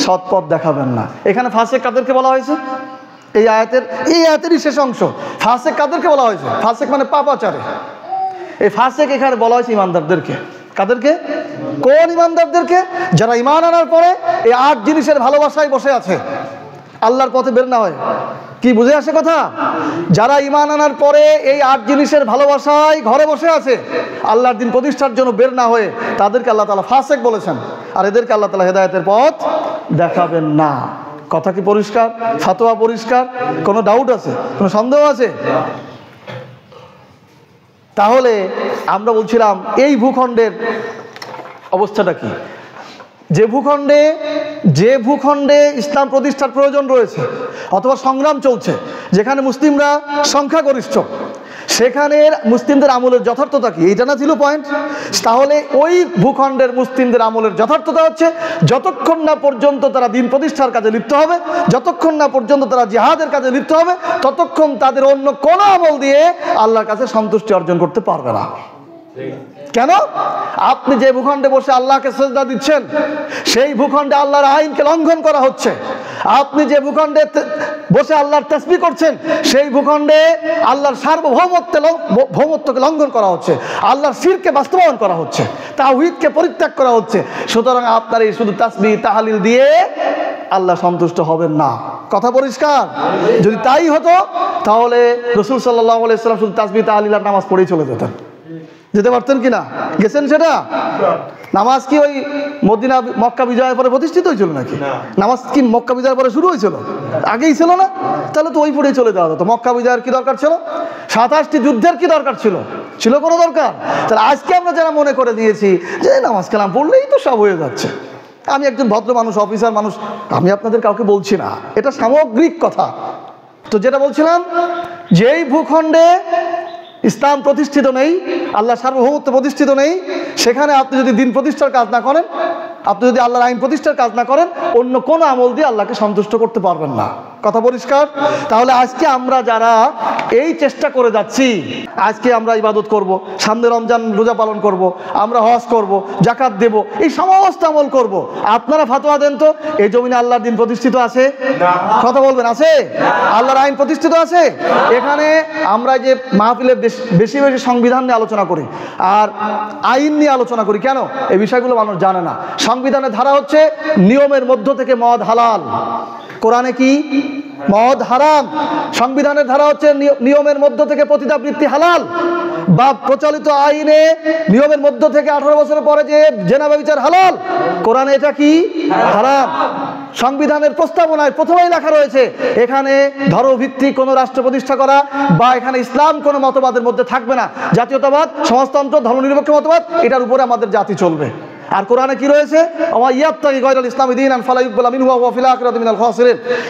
সৎ পথ দেখাবেন না। এখানে ফাসিক কাদেরকে বলা হয়েছে? এই আয়াতেরই শেষ অংশ। ফাসিক কাদেরকে বলা হয়েছে? ফাসিক মানে পাপাচারী। এই ফাসিক এখানে বলা হয়েছে ইমানদারদেরকে। কাদেরকে? কোন ইমানদারদেরকে? যারা ইমান আনার পরে এই 8 জিনিসের ভালোবাসায় বসে আছে, আল্লাহর পথে বের না হয়। কি বুঝে আসে কথা? যারা ইমান আনার পরে এই 8 জিনিসের ভালোবাসায় ঘরে বসে আছে, আল্লাহর দিন প্রতিষ্ঠার জন্য বের না হয়ে, তাদেরকে আল্লাহ তাআলা ফাসিক বলেছেন। আর এদেরকে আল্লাহ তাআলা হেদায়েতের পথ দেখাবেন না। কথা কি পরিষ্কার? ফাতোয়া পরিষ্কার? কোনো ডাউট আছে? কোনো সন্দেহ আছে? তাহলে আমরা বলছিলাম এই ভূখণ্ডের অবস্থাটা কি? যে ভূখণ্ডে ইসলাম প্রতিষ্ঠার প্রয়োজন রয়েছে অথবা সংগ্রাম চলছে, যেখানে মুসলিমরা সংখ্যাগরিষ্ঠ, সেখানে মুসলিমদের আমলের যথার্থতা কি? এইটা না ছিল পয়েন্ট? তাহলে ওই ভূখণ্ডের মুসলিমদের আমলের যথার্থতা হচ্ছে যতক্ষণ না পর্যন্ত তারা দিন প্রতিষ্ঠার কাজে লিপ্ত হবে, যতক্ষণ না পর্যন্ত তারা জিহাদের কাজে লিপ্ত হবে, ততক্ষণ তাদের অন্য কোনো আমল দিয়ে আল্লাহর কাছে সন্তুষ্টি অর্জন করতে পারবে না। কেন? আপনি যে ভূখণ্ডে বসে আল্লাহকে সিজদা দিচ্ছেন, সেই ভূখণ্ডে আল্লাহর আইনকে লঙ্ঘন করা হচ্ছে। আপনি যে ভূখণ্ডে বসে আল্লাহর তাসবিহ করছেন, সেই ভূখণ্ডে আল্লাহর সার্বভৌমত্বকে লঙ্ঘন করা হচ্ছে, আল্লাহর শিরকে বাস্তবায়ন করা হচ্ছে, তাওহীদকে পরিত্যাগ করা হচ্ছে। সুতরাং আপনার এই শুধু তাসবিহ তাহলিল দিয়ে আল্লাহ সন্তুষ্ট হবেন না। কথা পরিষ্কার? যদি তাই হতো তাহলে রাসূল সাল্লাল্লাহু আলাইহি ওয়াসাল্লাম শুধু তাসবিহ তাহলিল আর নামাজ পড়েই চলে যেতে পারতেন কিনা? গেছেন সেটা? নামাজ কি ওই মক্কা বিজয়ের পরে প্রতিষ্ঠিত হয়েছিল নাকি? নামাজ কি মক্কা বিজয়ের পরে শুরু হয়েছিল? আগেই ছিল না? তাহলে তো ওই পরেই চলে যাওয়া হতো। মক্কা বিজয়ের কি দরকার ছিল? 27টি যুদ্ধের কি দরকার ছিল? ছিল কোনো দরকার? তাহলে আজকে আমরা যারা মনে করে দিয়েছি যে নামাজ কালাম পড়লেই তো সব হয়ে যাচ্ছে। আমি একজন ভদ্র মানুষ, অফিসার মানুষ, আমি আপনাদের কাউকে বলছি না, এটা সামগ্রিক কথা। তো যেটা বলছিলাম, যেই ভূখণ্ডে ইসলাম প্রতিষ্ঠিত নেই, আল্লাহ সার্বভৌমত্ব প্রতিষ্ঠিত নেই, সেখানে আপনি যদি দিন প্রতিষ্ঠার কাজ না করেন, আপনি যদি আল্লাহর আইন প্রতিষ্ঠার কাজ না করেন, অন্য কোনো আমল দিয়ে আল্লাহকে সন্তুষ্ট করতে পারবেন না। কথা পরিষ্কার? তাহলে আজকে আমরা যারা এই চেষ্টা করে যাচ্ছি, আজকে আমরা ইবাদত করব, সামনে রমজান রোজা পালন করব, আমরা হজ করব, জাকাত দেব, এই সমস্ত আমল করব, আপনারা ফাতোয়া দেন তো এই জমিনে আল্লাহর দিন প্রতিষ্ঠিত আছে? কথা বলবেন, আছে? আল্লাহর আইন প্রতিষ্ঠিত আছে? এখানে আমরা যে মাহফিলে বেশি বেশি সংবিধান নিয়ে আলোচনা করি আর আইন নিয়ে আলোচনা করি, কেন? এই বিষয়গুলো মানুষ জানে না। সংবিধানের ধারা হচ্ছে নিয়মের মধ্য থেকে মদ হালাল, কোরআনে কি? মদ হারাম। সংবিধানের ধারা হচ্ছে নিয়মের মধ্য থেকে পতিতাবৃত্তি হালাল, বা প্রচলিত আইনে নিয়মের মধ্য থেকে 18 বছরের পরে যে জেনা ব্যভিচার হালাল, কোরআনে এটা কি? হারাম। সংবিধানের প্রস্তাবনায় প্রথমেই লেখা রয়েছে এখানে ধর্মভিত্তিক কোনো রাষ্ট্র প্রতিষ্ঠা করা বা এখানে ইসলাম কোনো মতবাদের মধ্যে থাকবে না। জাতীয়তাবাদ, সমাজতন্ত্র, ধর্মনিরপেক্ষ মতবাদ, এটার উপরে আমাদের জাতি চলবে। আর কোরআনে কি রয়েছে?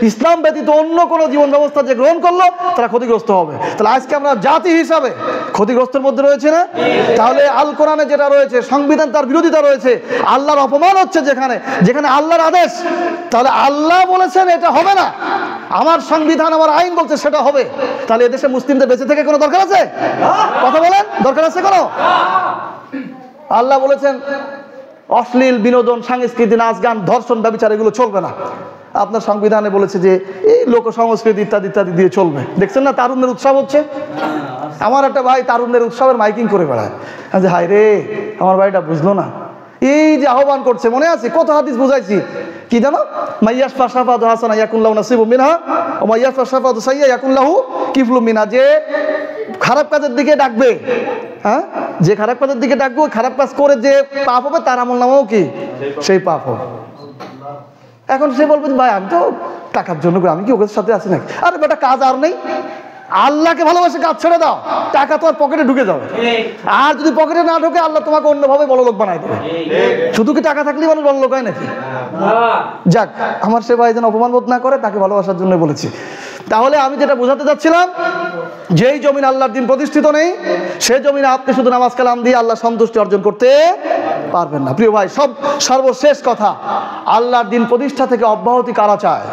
ইসলাম ব্যতীত অন্য কোনো জীবন ব্যবস্থা যে গ্রহণ করলো তারা ক্ষতিগ্রস্ত হবে। তাহলে আজকে আমরা জাতি হিসাবে ক্ষতিগ্রস্তের মধ্যে রয়েছে না? তাহলে আল কোরআনে যেটা রয়েছে, সংবিধান তার বিরোধিতা রয়েছে, আল্লাহর অপমান হচ্ছে যেখানে যেখানে আল্লাহর আদেশ, তাহলে আল্লাহ বলেছেন এটা হবে না, আমার সংবিধান আমার আইন বলছে সেটা হবে, তাহলে এদেশে মুসলিমদের বেঁচে থেকে কোনো দরকার আছে? কথা বলেন, দরকার আছে কোনো? আল্লাহ বলেছেন অশ্লীল বিনোদন, সংস্কৃতি, নাচ গান, ধর্ষণ, ব্যভিচার এগুলো চলবে না। আপনার সংবিধানে বলেছে যে এই লোক সংস্কৃতি ইত্যাদি ইত্যাদি দিয়ে চলবে। দেখছেন না তারুণ্যের উৎসব হচ্ছে? আমার একটা ভাই তারুণ্যের উৎসবের মাইকিং করে বেড়ায়, যে হায় রে আমার ভাইটা বুঝলো না, এই যে আহ্বান করছে, মনে আছে কত হাদিস বুঝাইছি, কি জানো? মাইয়াশফা শাফাআতু হাসানা ইয়াকুল্লাহু নাসিবুম মিনহা ওয়া মাইয়াশফা শাফাআতু সাইয়্যা ইয়াকুল্লাহু কিফলুম মিনহা। যে খারাপ কাজের দিকে ডাকবে, হ্যাঁ, যে খারাপ কাজের দিকে ডাকবো, খারাপ কাজ করে যে পাপ হবে তার আমল নামাও কি সেই পাপ হবে। এখন সে বলবে ভাই আমি তো টাকার জন্য, আমি কি ওদের সাথে আছি নাকি? আরে বেটা কাজ আর নেই, আল্লাহকে ভালোবাসে কাজ ছেড়ে দাও, টাকা তোমার পকেটে ঢুকে যাবে। আর যদি পকেটে না ঢোকে আল্লাহ তোমাকে অন্যভাবে বড় লোক বানাই দেবে। শুধু কি টাকা থাকলেই মানুষ বড় লোক হয় নাকি? যাক, আমার সে ভাই যেন অপমান বোধ না করে, তাকে ভালোবাসার জন্য বলেছি। তাহলে আমি যেটা বোঝাতে চাচ্ছিলাম, যেই জমিন আল্লাহর দিন প্রতিষ্ঠিত নেই, সেই জমিনে আপনি শুধু নামাজ কালাম দিয়ে আল্লাহ সন্তুষ্টি অর্জন করতে পারবেন না। প্রিয় ভাই, সর্বশেষ কথা, আল্লাহর দিন প্রতিষ্ঠা থেকে অব্যাহতি কারা চায়?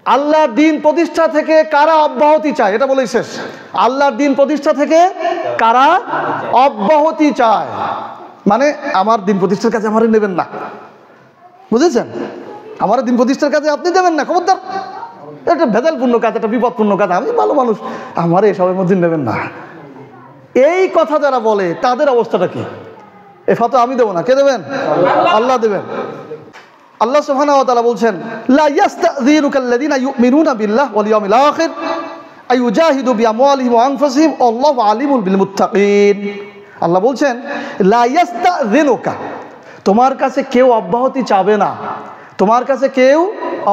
আল্লাহর দিন প্রতিষ্ঠা থেকে কারা অব্যাহতি চায়? এটা বলেই শেষ। আল্লাহর দিন প্রতিষ্ঠা থেকে কারা অব্যাহতি চায়? মানে আমার দিন প্রতিষ্ঠার কাজে আমারে নেবেন না, বুঝেছেন? আমার দিন প্রতিষ্ঠার কাজে আপনি দেবেন না, খবরদার। এটা ভেজালপূর্ণ কাজ, একটা বিপদপূর্ণ কাজ, আমি ভালো মানুষ, আমার এসবের মধ্যে নেবেন না। এই কথা যারা বলে তাদের অবস্থাটা কি? এ ফতোয়া আমি দেবো না, কে দেবেন? আল্লাহ দেবেন। আল্লাহ সুবহানাহু ওয়া তাআলা বলছেন, লা ইয়াস্তাযিনুকাল্লাযীনা ইউমিনুনা বিল্লাহি ওয়াল ইয়াউমিল আখির আইয়ুজাহিদু বিআমওয়ালিহিম ওয়া আনফুসিহিম আল্লাহু আলিমুল বিল মুত্তাকিন। আল্লাহ বলছেন, লা ইয়াস্তাযিনুকা, তোমার কাছে কেউ অব্যাহতি চাবে না, তোমার কাছে কেউ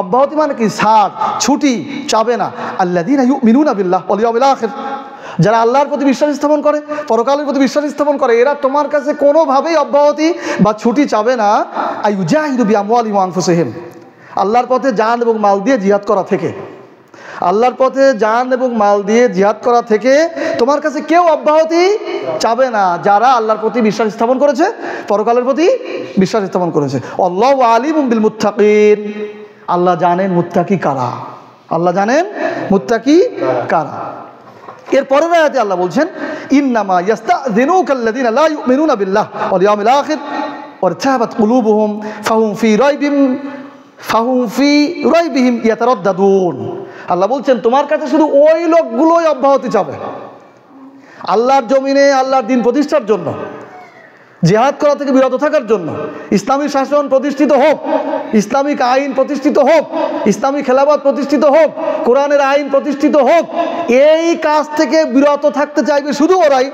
অব্যাহতি মানে কি? ছাড়, ছুটি চাবে না। আল্লাযীনা ইউমিনুনা বিল্লাহি ওয়াল ইয়াউমিল আখির, যারা আল্লাহর প্রতি বিশ্বাস স্থাপন করে, পরকালের প্রতি বিশ্বাস স্থাপন করে, এরা তোমার কাছে কোনোভাবেই অব্যাহতি বা ছুটি চাবে না। আইয়ুজাহিদু বিআমওয়ালিহিম ওয়া আনফুসিহিম, আল্লাহর পথে জান এবং মাল দিয়ে জিহাদ করা থেকে, আল্লাহর পথে জান এবং মাল দিয়ে জিহাদ করা থেকে তোমার কাছে কেউ অব্যাহতি চাবে না, যারা আল্লাহর প্রতি বিশ্বাস স্থাপন করেছে, পরকালের প্রতি বিশ্বাস স্থাপন করেছে। আল্লাহু আলিমুম বিল মুত্তাকিন, আল্লাহ জানেন মুত্তাকি কারা, আল্লাহ জানেন মুত্তাকি কারা। এর পরের আয়াতে আল্লাহ বলছেন, ইন্নামা ইয়াস্তাযিনুকাল্লাযীনা লা ইউমিনুনা বিল্লাহি ওয়াল ইয়াউমিল আখির ওয়ারতাবাত কুলুবুহুম ফাহুম ফি রাইবিম ফাহুম ফি রাইবিহিম ইয়াতারাদ্দাদুন। আল্লাহ বলছেন তোমার কাছে শুধু ওই লোকগুলোই অব্যাহতি চাবে আল্লাহর জমিনে আল্লাহর দিন প্রতিষ্ঠার জন্য, জিহাদ করা থেকে বিরত থাকার জন্য, ইসলামী শাসন প্রতিষ্ঠিত হোক, ইসলামিক আইন প্রতিষ্ঠিত হোক, ইসলামী খেলাফত প্রতিষ্ঠিত হোক, কোরআনের আইন প্রতিষ্ঠিত হোক। এই কাজ থেকে বিরত থাকতে চাইবে শুধু ওরাই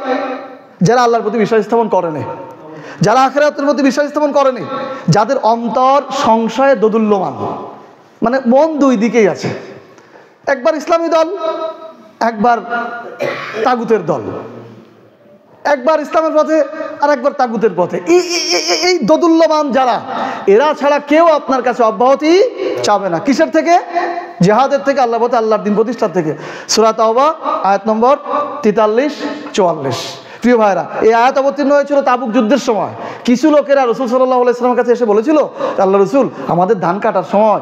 যারা আল্লাহর প্রতি বিশ্বাস স্থাপন করেনি, যারা আখিরাতের প্রতি বিশ্বাস স্থাপন করেনি, যাদের অন্তর সংশয়ে দোদুল্যমান, মানে মন দুই দিকেই আছে, একবার ইসলামী দল, একবার তাগুতের দল, একবার ইসলামের পথে আর একবার তাগুতের পথে। এই দোদুল্যমান যারা, এরা ছাড়া কেউ আপনার কাছে অব্যাহতি চাবে না। কিসের থেকে? জিহাদের থেকে, আল্লাহ পথে আল্লাহর দিন প্রতিষ্ঠার থেকে। সূরা তাওবা আয়াত নম্বর 43-44। প্রিয় ভাইরা, এই আয়াত অবতীর্ণ হয়েছিল তাবুক যুদ্ধের সময়। কিছু লোকেরা রসুল সাল্লাল্লাহু আলাইহি ওয়াসাল্লামের কাছে এসে বলেছিল, আল্লাহ রসুল, আমাদের ধান কাটার সময়,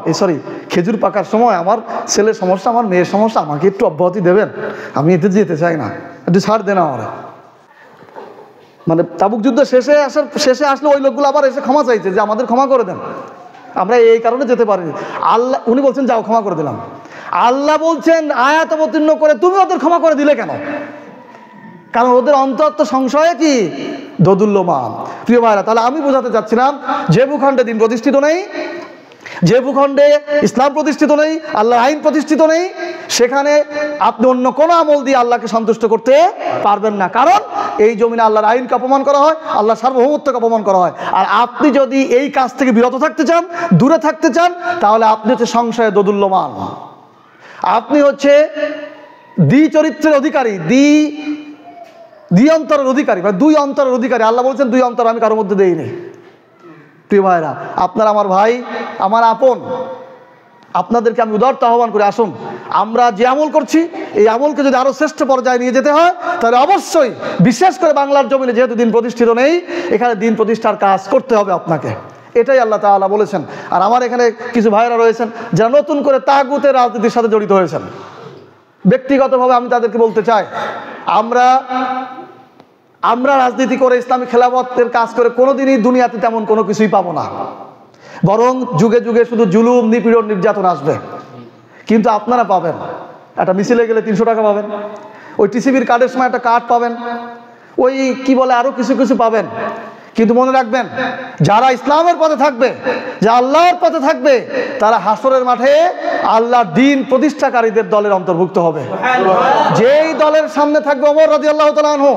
খেজুর পাকার সময় আমার ছেলের সমস্যা, আমার মেয়ের সমস্যা, আমাকে একটু অব্যাহতি দেবেন, আমি এতে যেতে চাই না, একটু ছাড় দেন আমার। মানে তাবুক যুদ্ধ শেষে আসলে ওই লোকগুলো আবার এসে ক্ষমা চাইছে যে আমাদের ক্ষমা করে দেন, আমরা এই কারণে যেতে পারিনি। আল্লাহ, উনি বলছেন যাও ক্ষমা করে দিলাম। আল্লাহ বলছেন আয়াত অবতীর্ণ করে তুমি ওদের ক্ষমা করে দিলে কেন? কারণ ওদের অন্তর তো সংশয়ে কি দোদুল্যমান। প্রিয় ভাইরা, তাহলে আমি বোঝাতে চাচ্ছিলাম, যে ভূখণ্ডে দিন প্রতিষ্ঠিত নেই, যে ভূখণ্ডে ইসলাম প্রতিষ্ঠিত নেই, আল্লাহর আইন প্রতিষ্ঠিত নেই, সেখানে আপনি অন্য কোনো আমল দিয়ে আল্লাহকে সন্তুষ্ট করতে পারবেন না। কারণ এই জমিনে আল্লাহর আইনকে অপমান করা হয়, আল্লাহর সার্বভৌমত্বকে অপমান করা হয়। আর আপনি যদি এই কাজ থেকে বিরত থাকতে চান, দূরে থাকতে চান, তাহলে আপনি হচ্ছে সংশয়ে দোদুল্যমান, আপনি হচ্ছে দ্বিচরিত্রের অধিকারী, দ্বি অন্তরের অধিকারী, মানে দুই অন্তরের অধিকারী। আল্লাহ বলছেন দুই অন্তর আমি কারোর মধ্যে দেইনি। প্রিয় ভাইরা, আপনার আমার ভাই, আমার আপন, আপনাদেরকে আমি উদারত আহ্বান করে আসুন, আমরা যে আমল করছি এই আমলকে যদি আরো শ্রেষ্ঠ পর্যায়ে নিয়ে যেতে হয়, তাহলে অবশ্যই, বিশেষ করে বাংলার জমিনে যেহেতু দিন প্রতিষ্ঠিত নেই, এখানে দিন প্রতিষ্ঠার কাজ করতে হবে আপনাকে। এটাই আল্লাহ তাআলা বলেছেন। আর আমার এখানে কিছু ভাইরা রয়েছেন যারা নতুন করে তাগুতের রাজনীতির সাথে জড়িত হয়েছেন। ব্যক্তিগতভাবে আমি তাদেরকে বলতে চাই, আমরা রাজনীতি করে, ইসলামী খেলাফতের কাজ করে কোনোদিনই দুনিয়াতে তেমন কোনো কিছুই পাবো না। বরং যুগে যুগে শুধু জুলুম, নিপীড়ন, নির্যাতন আসবে। কিন্তু আপনারা পাবেন, একটা মিছিলে গেলে 300 টাকা পাবেন, ওই টিসিবির কার্ডের সময় একটা কার্ড পাবেন, ওই কি বলে আরো কিছু কিছু পাবেন। কিন্তু মনে রাখবেন, যারা ইসলামের পথে থাকবে, যারা আল্লাহর পথে থাকবে, তারা হাসরের মাঠে আল্লাহর দ্বীন প্রতিষ্ঠাকারীদের দলের অন্তর্ভুক্ত হবে। যেই দলের সামনে থাকবে ওমর রাদিয়াল্লাহু তাআলা আনহু,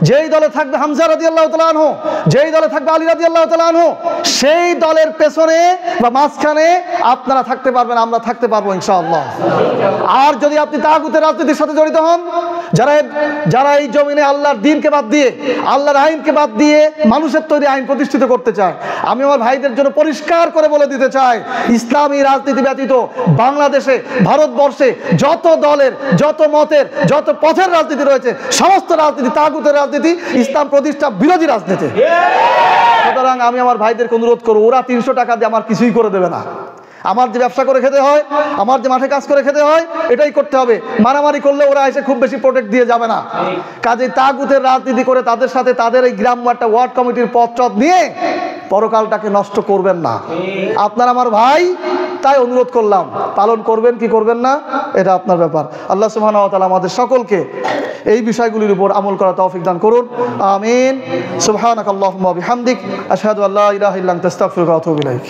যেই দলে থাকবে হামজা রাদিয়াল্লাহু তাআলা আনহু, যেই দলে থাকবে আলী রাদিয়াল্লাহু তাআলা আনহু, সেই দলের পেছনে বা মাঝখানে আপনারা থাকতে পারবেন, আমরা থাকতে পারবো ইনশাআল্লাহ। আর যদি আপনি তাগুতের রাজনীতির সাথে জড়িত হন, যারা এই জমিনে আল্লাহর দ্বীনকে বাদ দিয়ে, আল্লাহর আইনকে বাদ দিয়ে মানুষের তৈরি আইন প্রতিষ্ঠিত করতে চায়, আমি আমার ভাইদের জন্য পরিষ্কার করে বলে দিতে চাই, ইসলামী রাজনীতি ব্যতীত বাংলাদেশে, ভারতবর্ষে যত দলের, যত মতের, যত পথের রাজনীতি রয়েছে, সমস্ত রাজনীতি তাগুতের রাজনীতি, ইসলাম প্রতিষ্ঠা বিরোধী রাজনীতি। সুতরাং আমি আমার ভাইদেরকে অনুরোধ করবো, ওরা 300 টাকা দিয়ে আমার কিছুই করে দেবে না। আমার যে ব্যবসা করে খেতে হয়, আমার যে মাঠে কাজ করে খেতে হয়, এটাই করতে হবে। মারামারি করলে ওরা এসে খুব বেশি প্রোটেক্ট দিয়ে যাবে না। কাজেই তাগুতের রাজনীতি করে তাদের সাথে তাদের এই গ্রাম একটা ওয়ার্ড কমিটির পদ নিয়ে পরকালটাকে নষ্ট করবেন না। আপনার আমার ভাই, তাই অনুরোধ করলাম, পালন করবেন কি করবেন না এটা আপনার ব্যাপার। আল্লাহ সুবহানাহু ওয়া তাআলা আমাদের সকলকে এই বিষয়গুলির উপর আমল করা তৌফিক দান করুন। আমিন। সুবহানাকাল্লাহুম্মা ওয়া বিহামদিক, আশহাদু আল্লা ইলাহা ইল্লা আনতা আস্তাগফিরুকা ওয়া আতুবু ইলাইক।